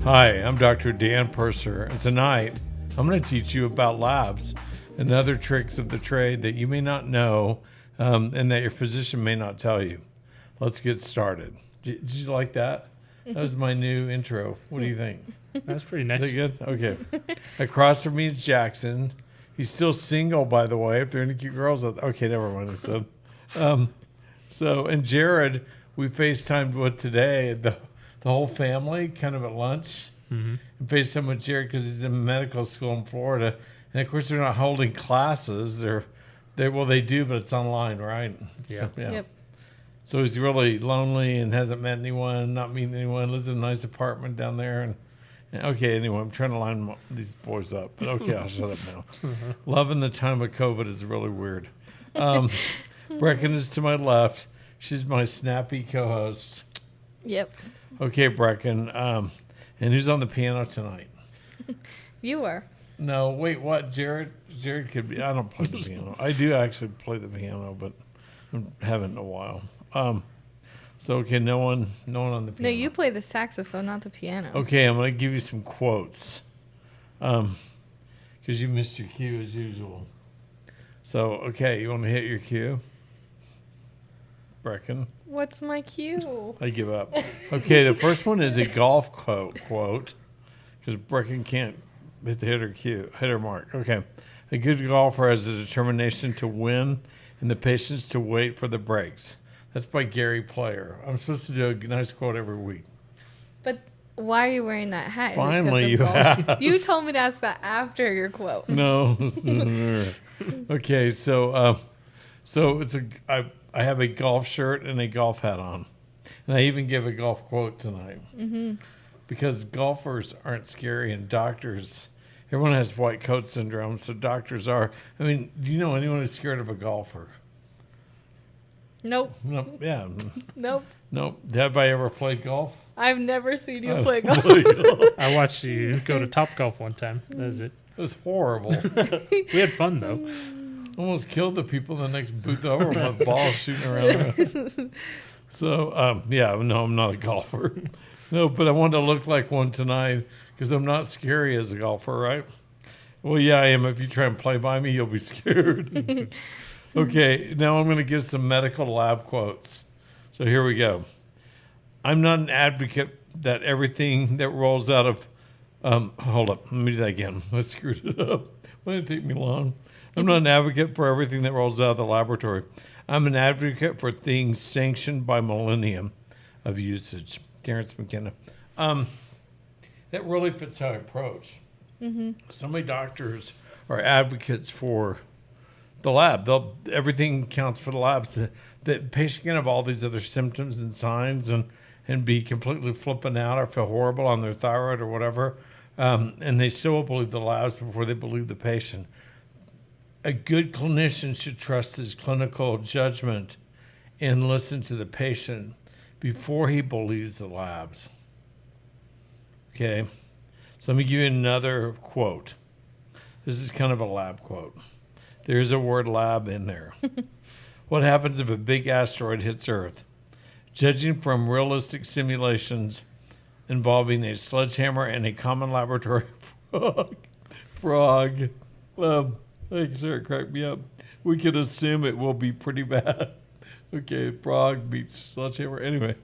Hi, I'm Dr. Dan Purser, and tonight I'm going to teach you about labs and other tricks of the trade that you may not know and that your physician may not tell you. Let's get started. Did you like that? That was my new intro. What do you think? That's pretty nice. Is that good? Okay. Across from me is Jackson. He's still single, by the way. If there are any cute girls out there. Okay, never mind. And Jared, we FaceTimed with today. The whole family, kind of at lunch, and FaceTime with Jared because he's in medical school in Florida. And of course, they're not holding classes. They do, but it's online, right? Yeah. So, yeah. Yep. So he's really lonely and hasn't met anyone, not meeting anyone, lives in a nice apartment down there. And okay, anyway, I'm trying to line these boys up. But okay, I'll shut up now. Loving the time of COVID is really weird. Brecken is to my left. She's my snappy co-host. Yep. Okay, Brecken. And who's on the piano tonight? You are. No, wait, what? Jared could be. I don't play the piano. I do actually play the piano, but I haven't in a while. So okay, no one on the piano. No, you play the saxophone, not the piano. Okay, I'm going to give you some quotes. Because you missed your cue as usual. So, okay, you want to hit your cue? Brecken? What's my cue? I give up. Okay, the first one is a golf quote. Because Brecken can't hit the hitter mark. Okay. A good golfer has the determination to win and the patience to wait for the breaks. That's by Gary Player. I'm supposed to do a nice quote every week. But why are you wearing that hat? Is it Finally, because you of golf? asked. You told me to ask that after your quote. No. Okay, so I have a golf shirt and a golf hat on. And I even give a golf quote tonight. Mm-hmm. Because golfers aren't scary and doctors, everyone has white coat syndrome, so doctors are. I mean, do you know anyone who's scared of a golfer? Nope. No, yeah. Nope. Nope. Have I ever played golf? I've never seen you play golf. I watched you go to Top Golf one time. That was it. It was horrible. We had fun, though. Almost killed the people in the next booth over with balls shooting around. So, no, I'm not a golfer. No, but I wanted to look like one tonight because I'm not scary as a golfer, right? Well, yeah, I am. If you try and play by me, you'll be scared. Okay, now I'm going to give some medical lab quotes. So here we go. I'm not an advocate that everything that rolls out of... hold up. Let me do that again. I screwed it up. Why did it take me long? I'm not an advocate for everything that rolls out of the laboratory. I'm an advocate for things sanctioned by millennium of usage. Terrence McKenna. That really fits how I approach. Mm-hmm. So many doctors are advocates for the lab. Everything counts for the labs. The patient can have all these other symptoms and signs and be completely flipping out or feel horrible on their thyroid or whatever, and they still will believe the labs before they believe the patient. A good clinician should trust his clinical judgment and listen to the patient before he believes the labs. Okay, so let me give you another quote. This is kind of a lab quote. There's a word lab in there. What happens if a big asteroid hits Earth? Judging from realistic simulations involving a sledgehammer and a common laboratory frog. Thanks, sir. It cracked me up. We can assume it will be pretty bad. Okay, frog beats sledgehammer. Anyway,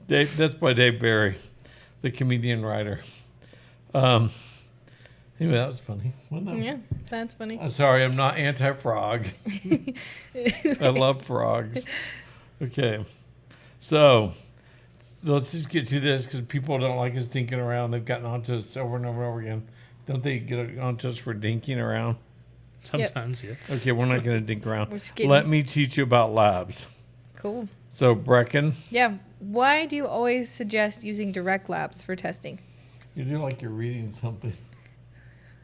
that's by Dave Barry, the comedian writer. Anyway, that was funny. Yeah, that's funny. I'm sorry, I'm not anti-frog. I love frogs. Okay, so let's just get to this because people don't like us dinking around. They've gotten onto us over and over and over again. Don't they get onto us for dinking around? Sometimes, yeah. Okay, we're not going to dink around. We're just kidding. Let me teach you about labs. Cool. So, Brecken, Yeah. Why do you always suggest using direct labs for testing? you do like you're reading something.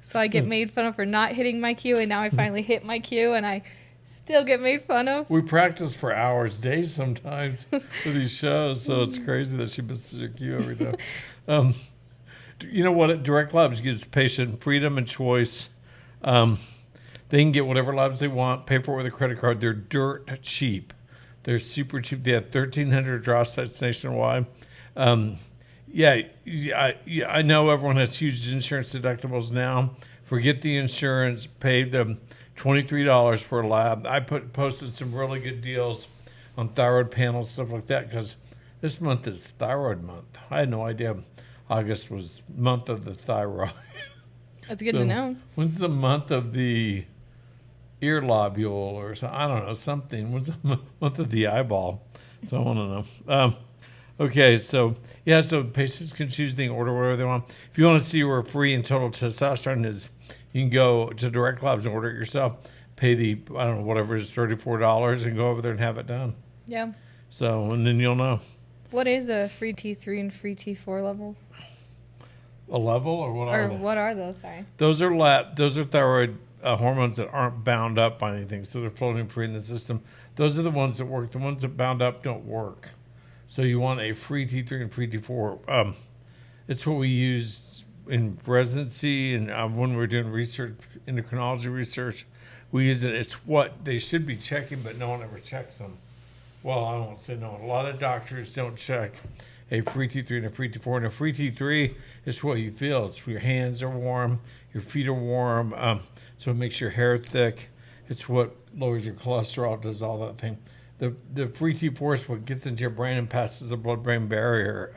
So I get made fun of for not hitting my cue, and now I finally hit my cue, and I still get made fun of. We practice for hours, days sometimes for these shows, so it's crazy that she misses her cue every time. You know what? Direct labs gives patient freedom and choice. They can get whatever labs they want, pay for it with a credit card. They're dirt cheap. They're super cheap. They have 1,300 draw sites nationwide. Um, I know everyone has huge insurance deductibles now. Forget the insurance. Pay them $23 for a lab. I posted some really good deals on thyroid panels, stuff like that, because this month is thyroid month. I had no idea August was month of the thyroid. That's good to know. When's the month of the ear lobule or so? I don't know, something. When's the month of the eyeball? So I want to know. Okay, so patients can choose the order whatever they want. If you want to see where free and total testosterone is, you can go to Direct Labs and order it yourself. Pay the, I don't know, whatever it is, $34 and go over there and have it done. Yeah. So, and then you'll know. What is a free T3 and free T4 level? A level or what are they? What are those? Sorry. Those are thyroid hormones that aren't bound up by anything, so they're floating free in the system. Those are the ones that work. The ones that bound up don't work. So you want a free T3 and free T4. It's what we use in residency and when we're doing research, endocrinology research, we use it. It's what they should be checking, but no one ever checks them. Well, I won't say no one. A lot of doctors don't check a free T3 and a free T4. And a free T3 is what you feel. It's your hands are warm, your feet are warm, so it makes your hair thick. It's what lowers your cholesterol, does all that thing. The free T4 is what gets into your brain and passes the blood-brain barrier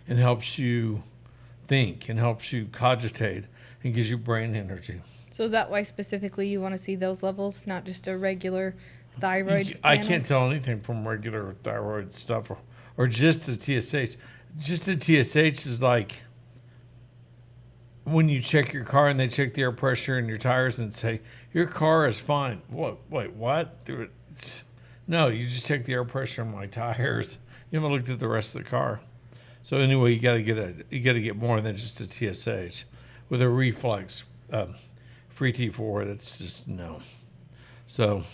and helps you think and helps you cogitate and gives you brain energy. So is that why specifically you want to see those levels, not just a regular thyroid I panel? can't tell anything from regular thyroid stuff or just the TSH. Just the TSH is like when you check your car and they check the air pressure in your tires and say, your car is fine. What? Wait, what? No, you just check the air pressure in my tires. You haven't looked at the rest of the car. So anyway, you got to get more than just a TSH. With a reflex free T4, that's just no. So,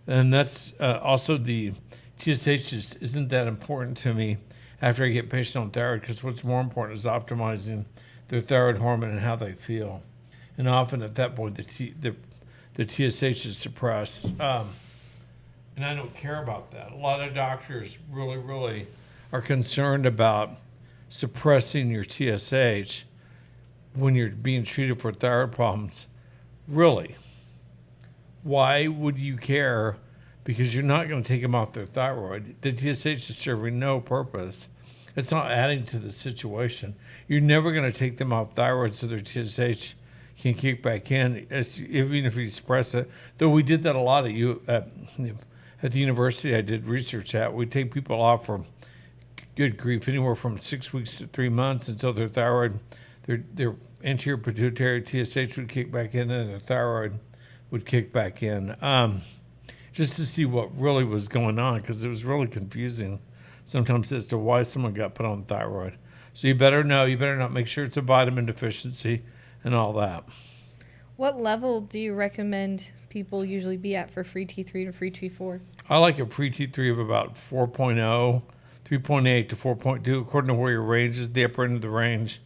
and that's also the TSH isn't that important to me after I get patient on thyroid, because what's more important is optimizing their thyroid hormone and how they feel. And often at that point, the TSH is suppressed. And I don't care about that. A lot of doctors really, really are concerned about suppressing your TSH when you're being treated for thyroid problems. Really? Why would you care? Because you're not going to take them off their thyroid. The TSH is serving no purpose. It's not adding to the situation. You're never going to take them off thyroid so their TSH can kick back in, even if you suppress it. Though we did that a lot at the university I did research at. We take people off for, good grief, anywhere from 6 weeks to 3 months until their thyroid, their anterior pituitary TSH would kick back in and their thyroid would kick back in. Just to see what really was going on, because it was really confusing sometimes as to why someone got put on thyroid. So you better know, you better not make sure it's a vitamin deficiency and all that. What level do you recommend people usually be at for free T3 and free T4? I like a free T3 of about 4.0, 3.8 to 4.2, according to where your range is, the upper end of the range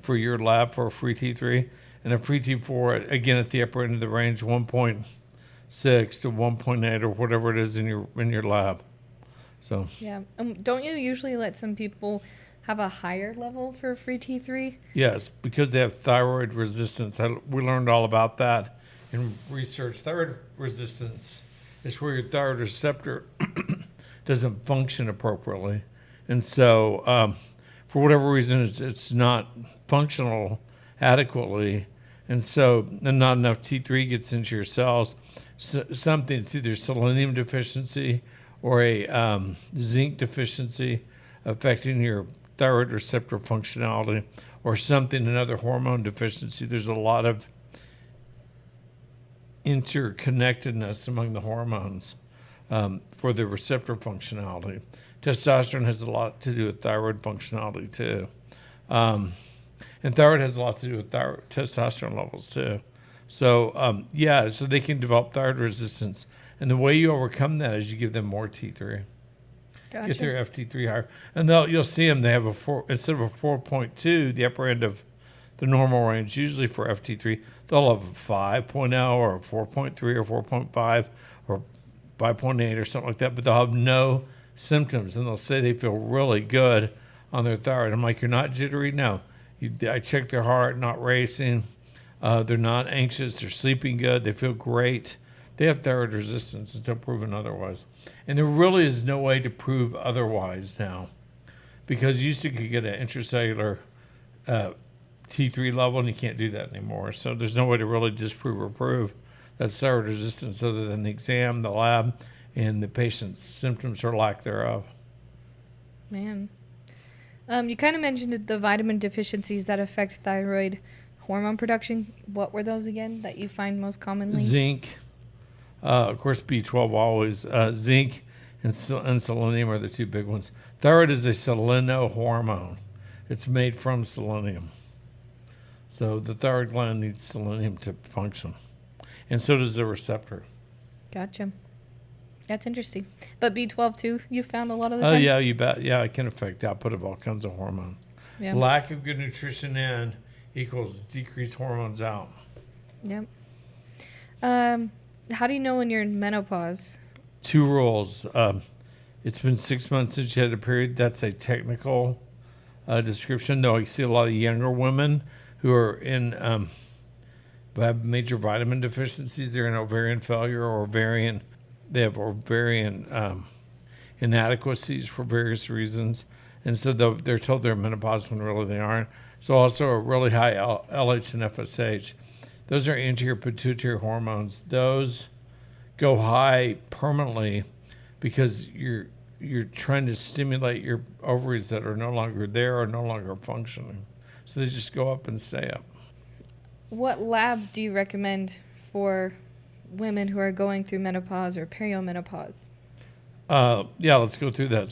for your lab for a free T3. And a free T4, again, at the upper end of the range, 1.6 to 1.8 or whatever it is in your lab. So yeah, don't you usually let some people have a higher level for free T3? Yes, because they have thyroid resistance. We learned all about that in research. Thyroid resistance is where your thyroid receptor doesn't function appropriately, and so for whatever reason, it's not functional adequately, and not enough T3 gets into your cells. Something, it's either selenium deficiency or a zinc deficiency affecting your thyroid receptor functionality, or something, another hormone deficiency. There's a lot of interconnectedness among the hormones for the receptor functionality. Testosterone has a lot to do with thyroid functionality too. And thyroid has a lot to do with testosterone levels too. So, so they can develop thyroid resistance. And the way you overcome that is you give them more T3. Gotcha. Get their FT3 higher. And you'll see them, they have instead of a 4.2, the upper end of the normal range, usually for FT3, they'll have a 5.0 or a 4.3 or 4.5 or 5.8 or something like that, but they'll have no symptoms, and they'll say they feel really good on their thyroid. I'm like, you're not jittery? No. I checked their heart, not racing. They're not anxious. They're sleeping good. They feel great. They have thyroid resistance until proven otherwise. And there really is no way to prove otherwise now, because you used to could get an intracellular T3 level, and you can't do that anymore. So there's no way to really disprove or prove that thyroid resistance other than the exam, the lab, and the patient's symptoms or lack thereof. Man. You kind of mentioned the vitamin deficiencies that affect thyroid hormone production. What were those again that you find most commonly? Zinc, of course, B12 always. Zinc and selenium are the two big ones. Thyroid is a selenohormone. It's made from selenium. So the thyroid gland needs selenium to function. And so does the receptor. Gotcha. That's interesting. But B12 too, you found a lot of the Oh, time? yeah, you bet. Yeah, it can affect the output of all kinds of hormone. Yeah. Lack of good nutrition in equals decreased hormones out. Yep. How do you know when you're in menopause? 2 rules. It's been 6 months since you had a period. That's a technical description. Though I see a lot of younger women who are in who have major vitamin deficiencies. They're in ovarian failure or they have ovarian inadequacies for various reasons. And so they're told they're menopause when really they aren't. So also a really high LH and FSH. Those are anterior pituitary hormones. Those go high permanently because you're trying to stimulate your ovaries that are no longer there or no longer functioning. So they just go up and stay up. What labs do you recommend for women who are going through menopause or perimenopause? Yeah, let's go through that.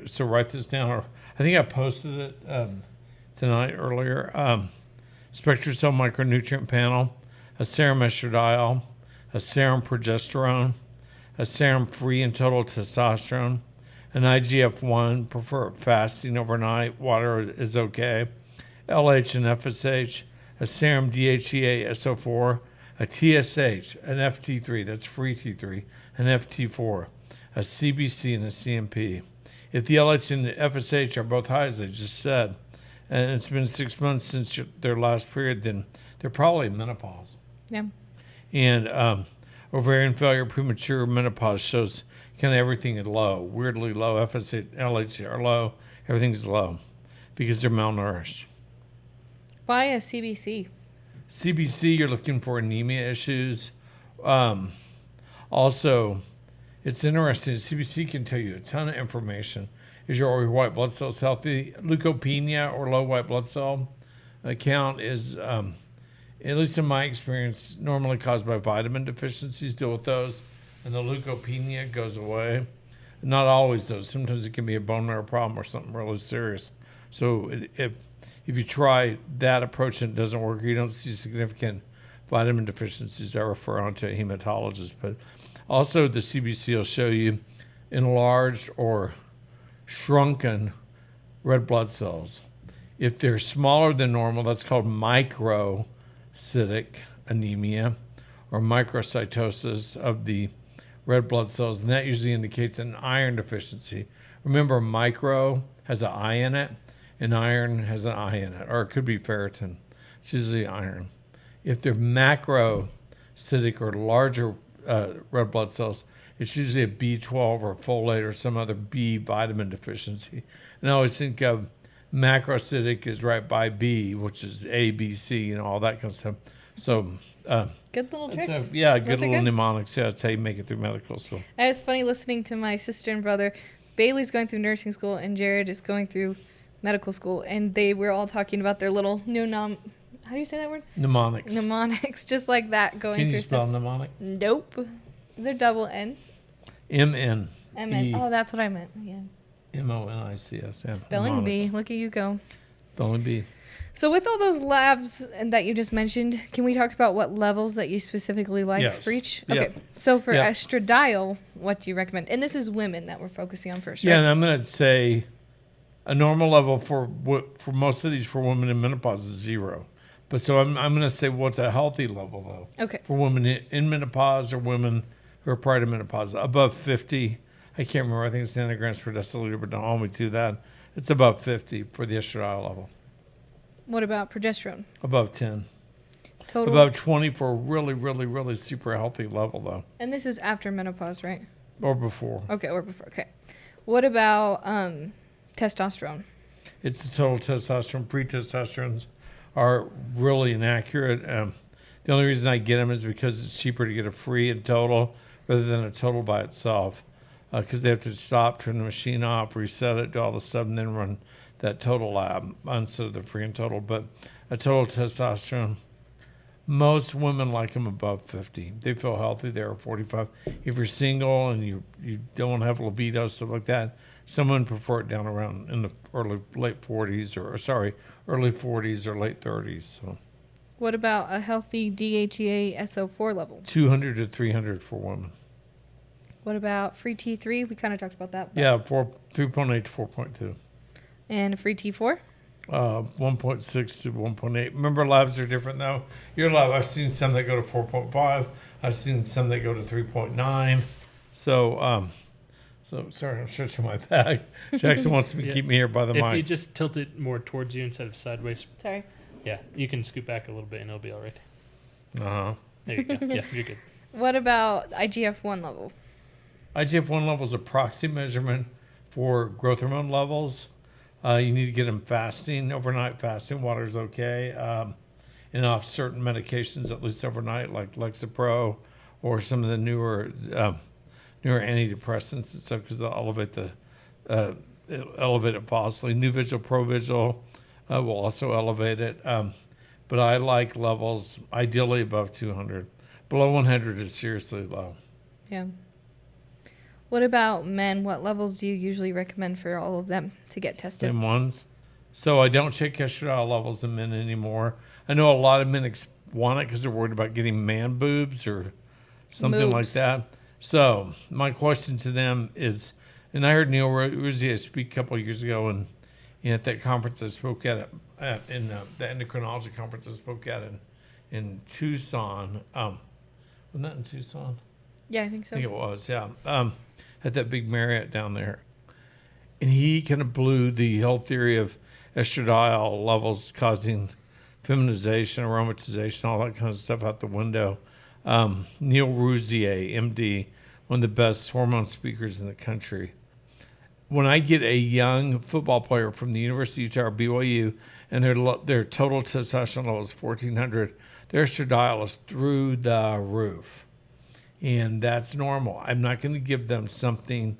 So write this down. I think I posted it tonight earlier. SpectraCell micronutrient panel, a serum estradiol, a serum progesterone, a serum free and total testosterone, an IGF-1, prefer fasting overnight, water is okay, LH and FSH, a serum DHEA SO4, a TSH, an FT3, that's free T3, an FT4, a CBC, and a CMP. If the LH and the FSH are both high, as I just said, and it's been 6 months since their last period, then they're probably menopause. Yeah. And ovarian failure, premature menopause shows kind of everything is low, weirdly low. FSH, LH are low, everything's low because they're malnourished. Why a CBC? CBC, you're looking for anemia issues. Also, it's interesting. CBC can tell you a ton of information. Is your white blood cells healthy? Leukopenia or low white blood cell count is, at least in my experience, normally caused by vitamin deficiencies. Deal with those, and the leukopenia goes away. Not always, though. Sometimes it can be a bone marrow problem or something really serious. So if you try that approach and it doesn't work, you don't see significant vitamin deficiencies, I refer on to a hematologist. But also the CBC will show you enlarged or shrunken red blood cells. If they're smaller than normal, that's called microcytic anemia or microcytosis of the red blood cells, and that usually indicates an iron deficiency. Remember, micro has an I in it, and iron has an I in it, or it could be ferritin. It's usually iron. If they're macrocytic or larger red blood cells, it's usually a B12 or folate or some other B vitamin deficiency. And I always think of macrocytic is right by B, which is A, B, C, all that kind of stuff. So, good little tricks. Good little mnemonics. Yeah, that's how you make it through medical school. It's funny listening to my sister and brother. Bailey's going through nursing school, and Jared is going through medical school, and they were all talking about their little how do you say that word? Mnemonics. Mnemonics, just like that going Can through you spell stuff. mnemonic? Nope. Is there double N? M-N. M-N. Oh, that's what I meant. Yeah. M-O-N-I-C-S. Yeah. Spelling Mnemonics. bee. Look at you go. Spelling bee. So with all those labs that you just mentioned, can we talk about what levels that you specifically like Yes. for each? Yep. Okay. So for Yep. estradiol, what do you recommend? And this is women that we're focusing on first, Yeah, right? and I'm going to say a normal level for most of these for women in menopause is 0. But so I'm going to say what's a healthy level, though, Okay. for women in menopause or women or prior to menopause. Above 50, I can't remember. I think it's nanograms per deciliter, but don't hold me to that. It's above 50 for the estradiol level. What about progesterone? Above 10. Total. Above 20 for a really, really, really super healthy level, though. And this is after menopause, right? Or before. Okay, or before. Okay. What about testosterone? It's the total testosterone. Pre-testosterone are really inaccurate. The only reason I get them is because it's cheaper to get a free and total rather than a total by itself. Because they have to stop, turn the machine off, reset it, do all the stuff, and then run that total lab instead of the free and total. But a total testosterone, most women like them above 50. They feel healthy. They're 45. If you're single and you don't have libido, stuff like that, some women prefer it down around in the late 40s early 40s or late 30s. So What about a healthy DHEA SO4 level? 200 to 300 for women. What about free T3? We kind of talked about that. Yeah, 3.8 to 4.2. And free T4? 1.6 to 1.8. Remember, labs are different though. Your lab, I've seen some that go to 4.5. I've seen some that go to 3.9. So sorry, I'm stretching my back. Jackson wants to keep me here by the If mic. you just tilt it more towards you instead of sideways, Sorry. yeah, you can scoot back a little bit and it'll be all right. Uh-huh. There you go. Yeah, you're good. What about IGF-1 level? IGF-1 level is a proxy measurement for growth hormone levels. You need to get them fasting, overnight fasting. Water's okay. And off certain medications, at least overnight, like Lexapro or some of the newer antidepressants and stuff, because they'll elevate it falsely. Nuvigil, Provigil will also elevate it. But I like levels ideally above 200. Below 100 is seriously low. Yeah. What about men? What levels do you usually recommend for all of them to get tested? Same ones. So I don't check estradiol levels in men anymore. I know a lot of men want it because they're worried about getting man boobs or something like that. So my question to them is, and I heard Neil Rouzier speak a couple of years ago, and at that conference I spoke at in the endocrinology conference I spoke at in Tucson. Wasn't that in Tucson? Yeah, I think so. I think it was, yeah. At that big Marriott down there. And he kind of blew the whole theory of estradiol levels causing feminization, aromatization, all that kind of stuff out the window. Neil Rouzier, MD, one of the best hormone speakers in the country. When I get a young football player from the University of Utah or BYU and their total testosterone level is 1,400, their estradiol is through the roof. And that's normal. I'm not going to give them something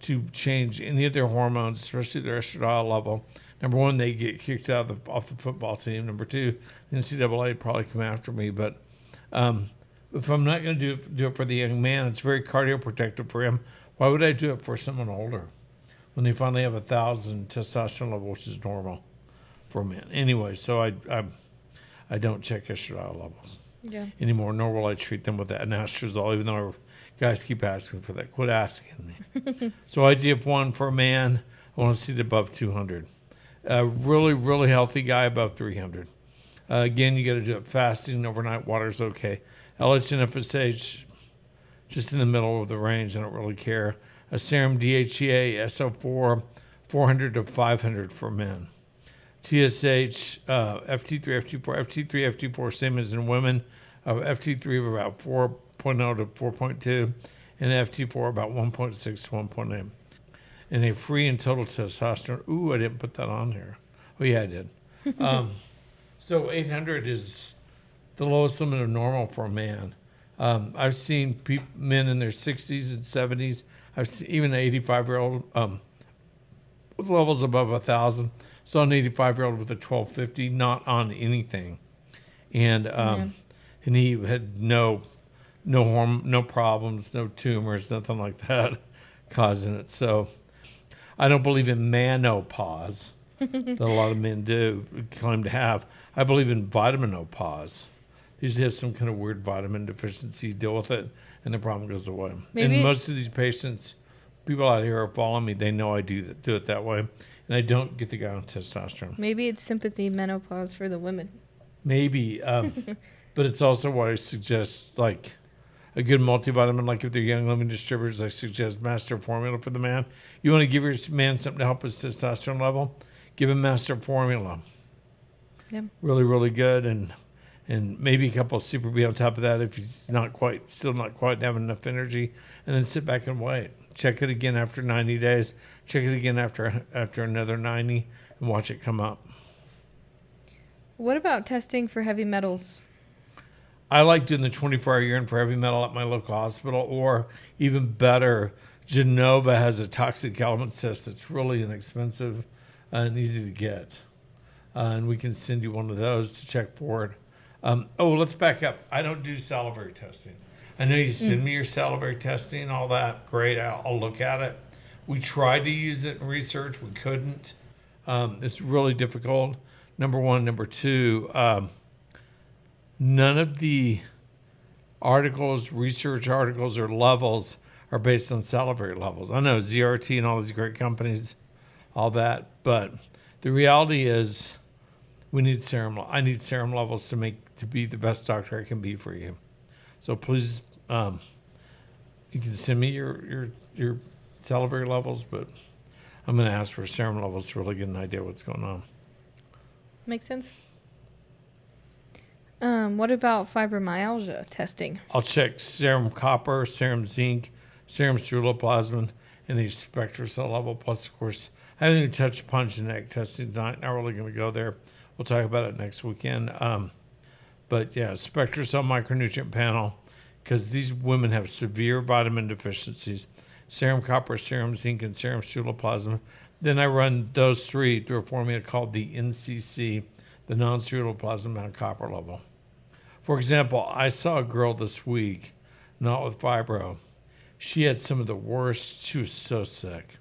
to change any of their hormones, especially their estradiol level. Number one, they get kicked out off the football team. Number two, the NCAA probably come after me. But if I'm not going to do it for the young man, it's very cardioprotective for him. Why would I do it for someone older when they finally have 1,000 testosterone level, which is normal for men? Anyway, so I don't check estradiol levels. Yeah. Anymore, nor will I treat them with that anastrozole, even though guys keep asking for that. Quit asking me. So IGF-1 for a man, I want to see it above 200. A really, really healthy guy above 300. Again, you got to do it fasting. Overnight water's okay. LH and FSH, just in the middle of the range. I don't really care. A serum DHEA, SO4, 400 to 500 for men. TSH, FT3, FT4, FT4, same as in women. FT3 of about 4.0 to 4.2, and FT4 about 1.6 to 1.8. And a free and total testosterone. Ooh, I didn't put that on here. Oh, yeah, I did. So 800 is the lowest limit of normal for a man. I've seen men in their 60s and 70s. I've seen even an 85-year-old with levels above 1,000. Saw an 85-year-old with a 1250, not on anything, and he had no problems, no tumors, nothing like that causing it. So I don't believe in menopause that a lot of men do claim to have. I believe in vitaminoPause. You just have some kind of weird vitamin deficiency, deal with it, and the problem goes away. And most of these patients, people out here are following me, they know I do it that way. And I don't get the guy on testosterone. Maybe it's sympathy menopause for the women. Maybe. But it's also why I suggest, like, a good multivitamin, like if they're young living distributors, I suggest Master Formula for the man. You want to give your man something to help his testosterone level? Give him Master Formula. Yeah. Really, really good. And maybe a couple of Super B on top of that if he's still not quite having enough energy. And then sit back and wait. Check it again after 90 days. Check it again after another 90 and watch it come up. What about testing for heavy metals? I like doing the 24-hour urine for heavy metal at my local hospital, or even better, Genova has a toxic elements test that's really inexpensive and easy to get. And we can send you one of those to check for it. Let's back up. I don't do salivary testing. I know you send me your salivary testing, all that. Great, I'll look at it. We tried to use it in research. We couldn't. It's really difficult, number one. Number two, none of the research articles or levels are based on salivary levels. I know ZRT and all these great companies, all that, but the reality is we need serum. I need serum levels to be the best doctor I can be for you. So please, you can send me your salivary levels, but I'm going to ask for serum levels to really get an idea what's going on. Makes sense. What about fibromyalgia testing? I'll check serum copper, serum zinc, serum ceruloplasmin, and the SpectraCell level. Plus, of course, I haven't even touched upon genetic testing tonight. Not really going to go there. We'll talk about it next weekend. But yeah, SpectraCell micronutrient panel, because these women have severe vitamin deficiencies. Serum copper, serum zinc, and serum ceruloplasmin. Then I run those three through a formula called the NCC, the non-ceruloplasmin bound copper level. For example, I saw a girl this week, not with fibro. She had some of the worst. She was so sick.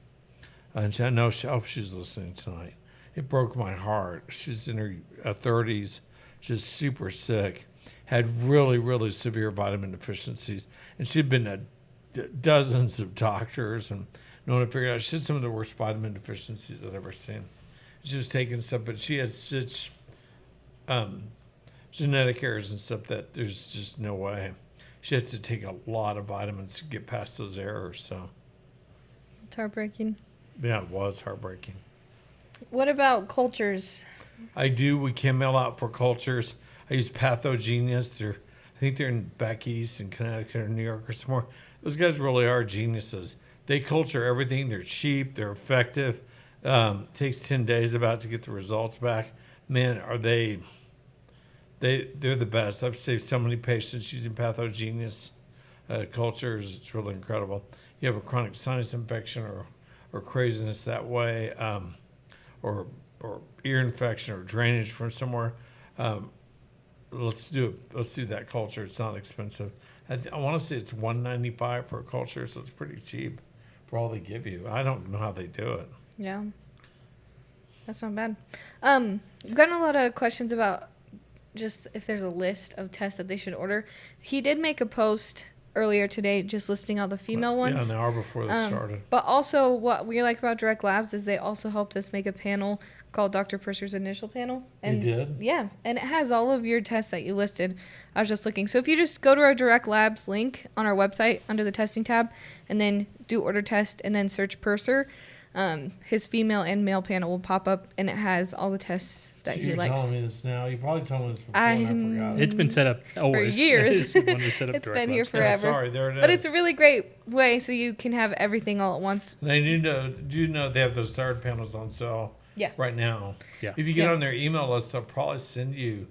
And I know I hope she's listening tonight. It broke my heart. She's in her 30s, just super sick, had really, really severe vitamin deficiencies. And she'd been at dozens of doctors and no one had figured out. She had some of the worst vitamin deficiencies I've ever seen. She was taking stuff, but she had such genetic errors and stuff that there's just no way. She had to take a lot of vitamins to get past those errors. So It's heartbreaking. yeah, it was heartbreaking. What about cultures? We can mail out for cultures. I use Pathogenius. I think they're back east in Connecticut or New York or somewhere. Those guys really are geniuses. They culture everything. They're cheap. They're effective. Takes 10 days about to get the results back. Man, are they're the best. I've saved so many patients using Pathogenius cultures. It's really incredible. You have a chronic sinus infection or craziness that way, or ear infection or drainage from somewhere. Let's do that culture. It's not expensive. I want to say it's $195 for a culture, so it's pretty cheap for all they give you. I don't know how they do it. Yeah. That's not bad. We've gotten a lot of questions about just if there's a list of tests that they should order. He did make a post earlier today just listing all the female ones. Yeah, an hour before this started. But also what we like about Direct Labs is they also helped us make a panel called Dr. Purser's Initial Panel. And They did? Yeah, and it has all of your tests that you listed. I was just looking. So if you just go to our Direct Labs link on our website under the testing tab and then do order test and then search Purser, his female and male panel will pop up and it has all the tests that So he you're likes. telling me this now. You probably told me this before and I forgot. It's been set up always. For years. When we set up It's Direct been here Labs. forever. Yeah, sorry, there it is. But it's a really great way so you can have everything all at once. Now, do you know they have those thyroid panels on sale Yeah. right now? Yeah. If you get Yeah. on their email list, they'll probably send you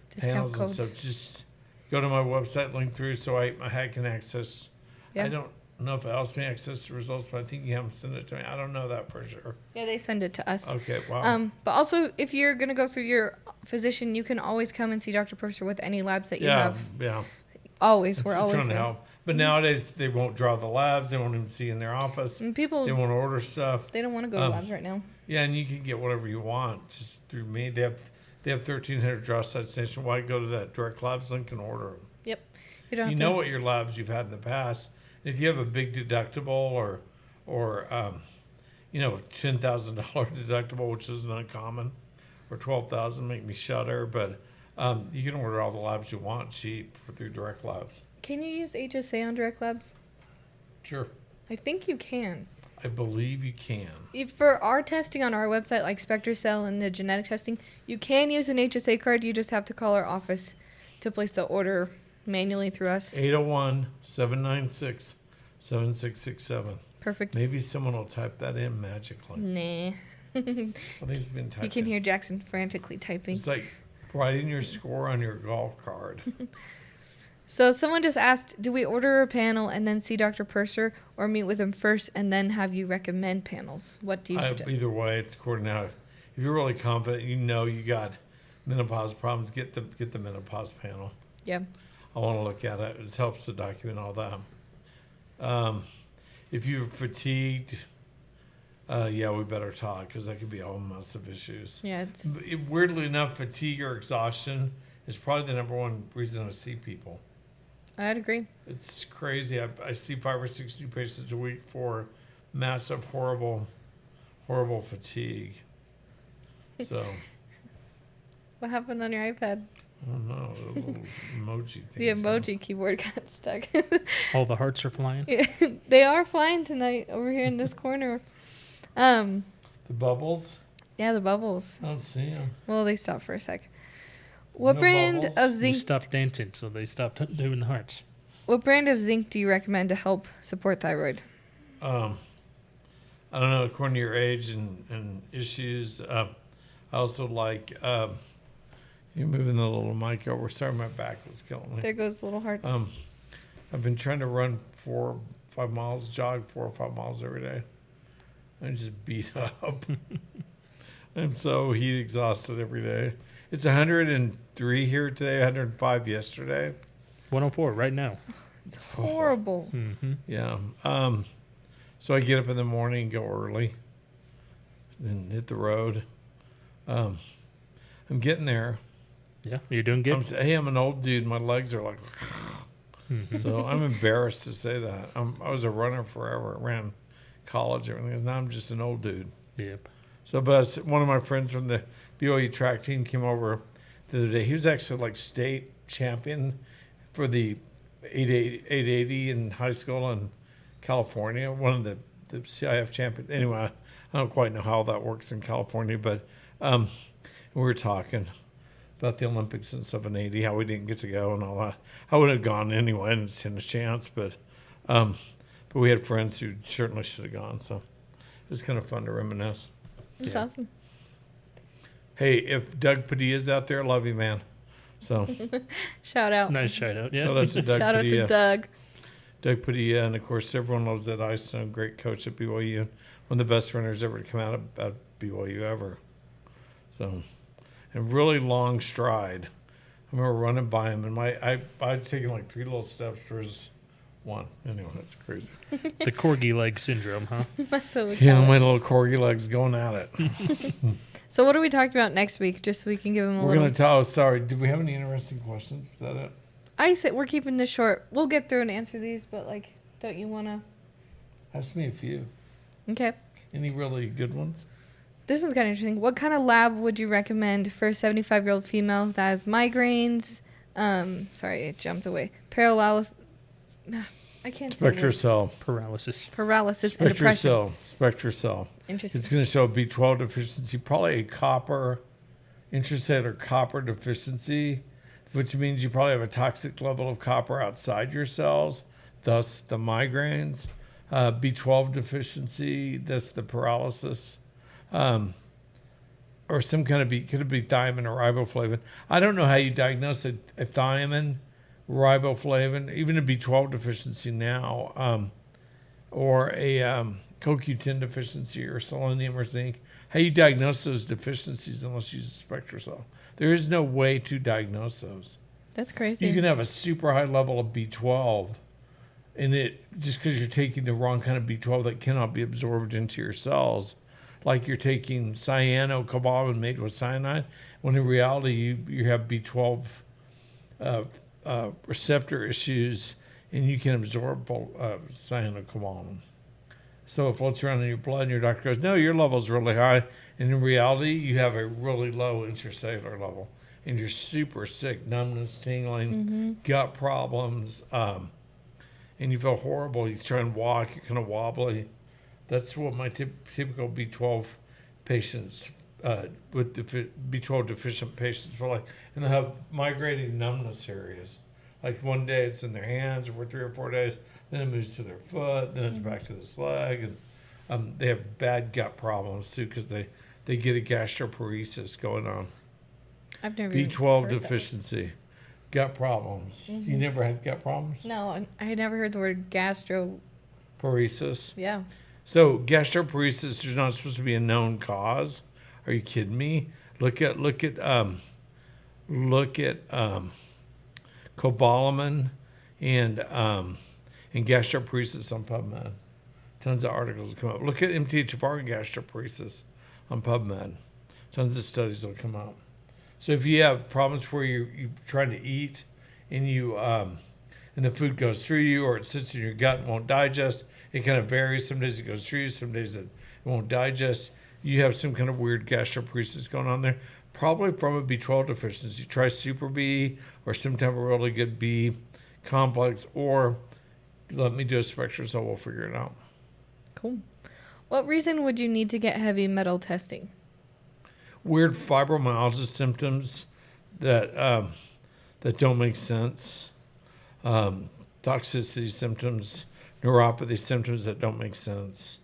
Discount panels codes. and stuff. Just go to my website, link through, so I can access. Yeah. I don't know if it helps me access the results, but I think you haven't sent it to me. I don't know that for sure. Yeah, they send it to us. Okay, wow. But also, if you're going to go through your physician, you can always come and see Dr. Purser with any labs that you have. Yeah. Always. We're Just always trying to there. help. But nowadays, they won't draw the labs. They won't even see in their office. And people, They won't order stuff. they don't want to go to labs right now. Yeah, and you can get whatever you want just through me. They have 1,300 draw sites nationwide. Go to that Direct Labs link and order them. Yep. You don't You have know to. what your labs you've had in the past. If you have a big deductible or $10,000 deductible, which isn't uncommon, or $12,000, make me shudder. But you can order all the labs you want cheap through Direct Labs. Can you use HSA on direct labs? Sure. I think you can. I believe you can. For our testing on our website, like SpectraCell and the genetic testing, you can use an HSA card. You just have to call our office to place the order manually through us. 801-796-7667. Perfect. Maybe someone will type that in magically. Nah. I think it's been typed You can in. hear Jackson frantically typing. It's like writing your score on your golf card. So someone just asked, do we order a panel and then see Dr. Purser or meet with him first and then have you recommend panels? What do you suggest? Either way, it's according to how. If you're really confident, you got menopause problems, get the menopause panel. Yeah. I want to look at it. It helps to document all that. If you're fatigued, we better talk because that could be a whole mess of issues. Yeah, it's Weirdly enough, fatigue or exhaustion is probably the number one reason I see people. I'd agree. It's crazy. I see 5 or 6 new patients a week for massive, horrible fatigue. So, What happened on your iPad? I don't know. The little emoji thing. The emoji keyboard got stuck. All the hearts are flying. Yeah, they are flying tonight over here in this corner. The bubbles? Yeah, the bubbles. I don't see them. Well, they stopped for a sec. What No brand bubbles? of You zinc? stopped dancing, so they stopped doing the hearts. What brand of zinc do you recommend to help support thyroid? I don't know, according to your age and issues. I also like, you're moving the little mic over. Sorry, my back was killing me. There goes little hearts. I've been trying to run 4 or 5 miles, jog 4 or 5 miles every day. I'm just beat up. I'm so heat exhausted every day. It's 103 here today, 105 yesterday. 104 right now. It's horrible. Mm-hmm. Yeah. So I get up in the morning and go early, then hit the road. I'm getting there. Yeah, you're doing good. I'm an old dude. My legs are like, so I'm embarrassed to say that. I was a runner forever. I ran college, everything. Now I'm just an old dude. Yep. So, but one of my friends from the BYU track team came over the other day. He was actually like state champion for the 880 in high school in California. One of the CIF champions. Anyway, I don't quite know how that works in California, but we were talking about the Olympics in 780, how we didn't get to go and all that. I would have gone anyway and seen a chance, but we had friends who certainly should have gone. So it was kind of fun to reminisce. That's Yeah. awesome. Hey, if Doug Padilla's out there, love you, man. So Shout out. Nice shout out. Yeah. shout out to Doug Shout out Padilla. to Doug. Doug Padilla, and of course, everyone loves that Ice, great coach at BYU, one of the best runners ever to come out of BYU ever. So, and really long stride. I remember running by him, and I'd taken like 3 little steps for his one. Anyway, that's crazy. The corgi leg syndrome, huh? That's what we Yeah, call my it. little corgi legs going at it. So what are we talking about next week? Just so we can give him a We're little. going to tell. Sorry, did we have any interesting questions? Is that it? I said we're keeping this short. We'll get through and answer these, but don't you want to? Ask me a few. Okay. Any really good ones? This one's kind of interesting. What kind of lab would you recommend for a 75-year-old female that has migraines? Sorry, it jumped away. Paralysis. I can't say the word. SpectraCell. Paralysis. And depression. SpectraCell. Interesting. It's going to show B12 deficiency, probably a intracellular copper deficiency, which means you probably have a toxic level of copper outside your cells, thus the migraines. B12 deficiency, that's the paralysis. Or some kind of could it be thiamine or riboflavin? I don't know how you diagnose a thiamine, riboflavin, even a B12 deficiency now, or a CoQ10 deficiency or selenium or zinc. How you diagnose those deficiencies unless you use a SpectraCell? There is no way to diagnose those. That's crazy. You can have a super high level of B12, and it just because you're taking the wrong kind of B12 that cannot be absorbed into your cells, like you're taking cyanocobalamin made with cyanide, when in reality you have B12 receptor issues, and you can absorb cyanocobalamin. So it floats around in your blood, and your doctor goes, no, your level's really high. And in reality, you have a really low intracellular level. and you're super sick, numbness, tingling, gut problems, and you feel horrible. You try and walk, you're kind of wobbly. That's what my typical B12 patients with B12 deficient patients feel like. And they have migrating numbness areas. Like one day it's in their hands for 3 or 4 days, then it moves to their foot, then it's back to this leg. And they have bad gut problems too because they get a gastroparesis going on. I've never B12 heard that. deficiency, gut problems. You never had gut problems? No, I had never heard the word gastro. Paresis. Yeah. So gastroparesis is not supposed to be a known cause. Are you kidding me? Look at cobalamin and gastroparesis on PubMed. Tons of articles come out. Look at MTHFR and gastroparesis on PubMed. Tons of studies will come out. So if you have problems where you're trying to eat and and the food goes through you or it sits in your gut and won't digest, it kind of varies. Some days it goes through you, some days it won't digest. You have some kind of weird gastroparesis going on there, probably from a B12 deficiency. Try Super B or some type of really good B complex, or let me do a SpectraCell. We'll figure it out. Cool. What reason would you need to get heavy metal testing? Weird fibromyalgia symptoms that don't make sense. Toxicity symptoms, neuropathy symptoms that don't make sense.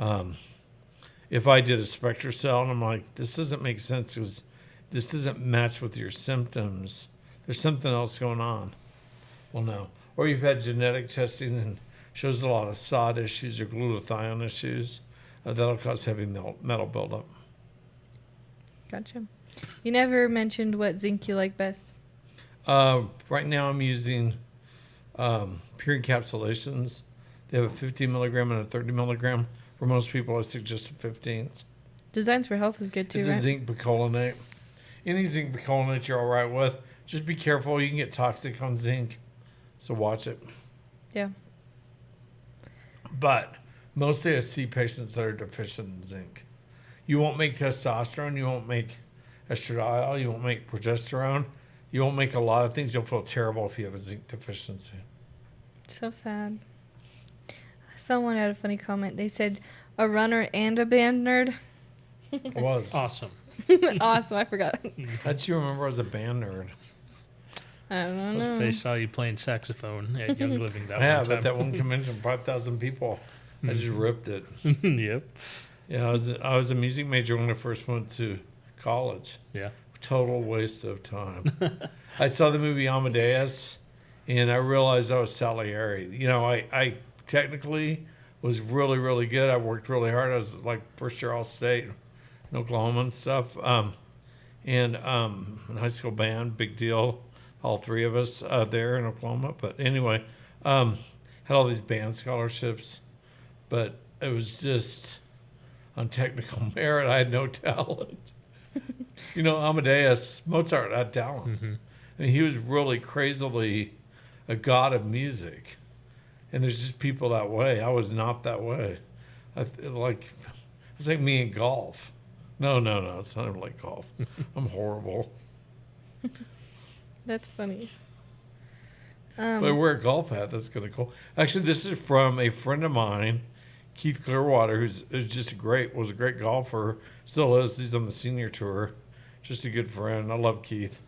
If I did a SpectraCell and I'm like, this doesn't make sense because this doesn't match with your symptoms, there's something else going on. Well, no. Or you've had genetic testing and shows a lot of SOD issues or glutathione issues. That'll cause heavy metal buildup. Gotcha. You never mentioned what zinc you like best. Right now I'm using pure encapsulations. They have a 15 milligram and a 30 milligram. For most people, I suggest the 15s. Designs for Health is good too, It's right? a zinc bicolinate. Any zinc bicolinate you're all right with. Just be careful. You can get toxic on zinc. So watch it. Yeah. But mostly I see patients that are deficient in zinc. You won't make testosterone. You won't make estradiol. You won't make progesterone. You won't make a lot of things. You'll feel terrible if you have a zinc deficiency. So sad. Someone had a funny comment. They said, a runner and a band nerd. It was. Awesome. Awesome. I forgot. How'd you remember I was a band nerd? I don't know. They saw you playing saxophone at Young Living that Yeah, one but time. that one convention, 5,000 people. I just ripped it. Yep. Yeah, I was a music major when I first went to college. Yeah. Total waste of time. I saw the movie Amadeus, and I realized I was Salieri. You know, I technically was really, really good. I worked really hard. I was like first year All-State in Oklahoma and stuff. In high school band, big deal. All three of us there in Oklahoma. But anyway, had all these band scholarships. But it was just on technical merit. I had no talent. You know, Amadeus, Mozart had talent. Mm-hmm. And he was really crazily a god of music. And there's just people that way. I was not that way. It's like me in golf. No, it's not even like golf. I'm horrible. That's funny. But I wear a golf hat. That's kind of cool. Actually, this is from a friend of mine, Keith Clearwater, who's just was a great golfer. Still is. He's on the senior tour. Just a good friend. I love Keith.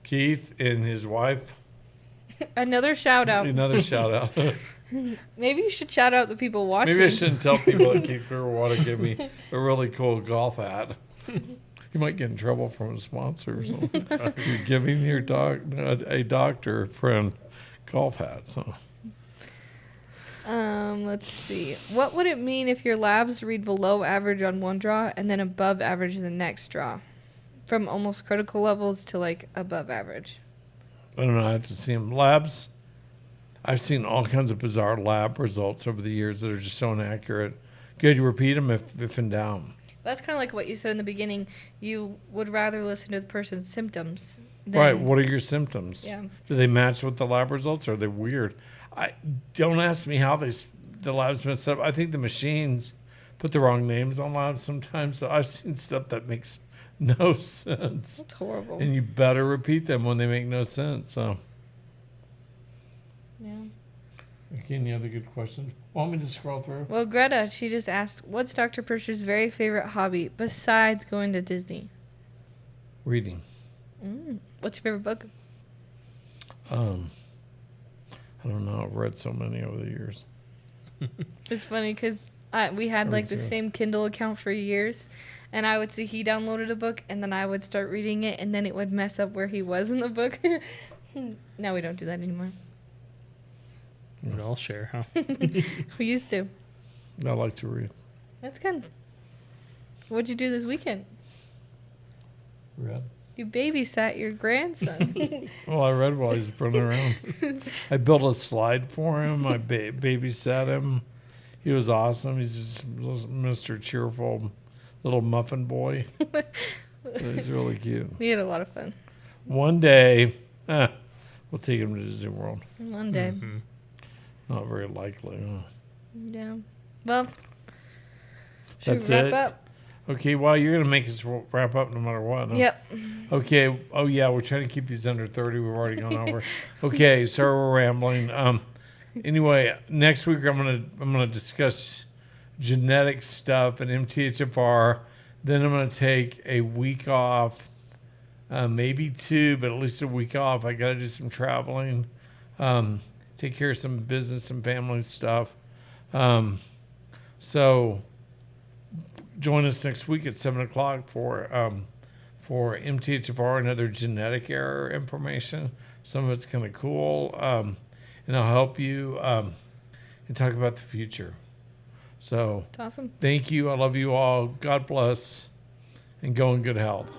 Keith and his wife. Another shout out. Another shout out. Maybe you should shout out the people watching. Maybe I shouldn't tell people that Keith Clearwater gave me a really cool golf hat. You might get in trouble from a sponsor or something. You're giving your a doctor friend golf hat. So. Let's see. What would it mean if your labs read below average on one draw and then above average in the next draw? From almost critical levels to like above average. I don't know. I have to see them. Labs. I've seen all kinds of bizarre lab results over the years that are just so inaccurate. Good, you repeat them if in doubt. That's kind of like what you said in the beginning. You would rather listen to the person's symptoms. Than, Right. What are your symptoms? Yeah. Do they match with the lab results, or are they weird? Don't ask me how the labs messed up. I think the machines put the wrong names on labs sometimes. So I've seen stuff that makes no sense. That's horrible. And you better repeat them when they make no sense. So, Yeah. okay, any other good questions? Want me to scroll through? Well, Greta, she just asked, what's Dr. Purser's very favorite hobby besides going to Disney? Reading. What's your favorite book? I don't know. I've read so many over the years. It's funny because we had like the too. same Kindle account for years, and I would see he downloaded a book, and then I would start reading it, and then it would mess up where he was in the book. Now we don't do that anymore. We'd all share, huh? We used to. I like to read. That's good. What'd you do this weekend? Read. You babysat your grandson. Well, I read while he's running around. I built a slide for him. I babysat him. He was awesome. He's just Mr. Cheerful little muffin boy. He's really cute. We had a lot of fun. One day, we'll take him to Disney World. One day. Mhm. Not very likely. Huh? Yeah. Well, should That's we wrap it? up? Okay, well, you're going to make us wrap up no matter what. Huh? Yep. Okay. Oh, yeah, we're trying to keep these under 30. We've already gone over. Okay, sorry we're rambling. Anyway, next week I'm gonna discuss genetic stuff and MTHFR. Then I'm gonna take a week off, maybe 2, but at least a week off. I gotta do some traveling, take care of some business and family stuff. So join us next week at 7:00 for MTHFR and other genetic error information. Some of it's kind of cool. And I'll help you and talk about the future. So It's awesome. thank you. I love you all. God bless and go in good health.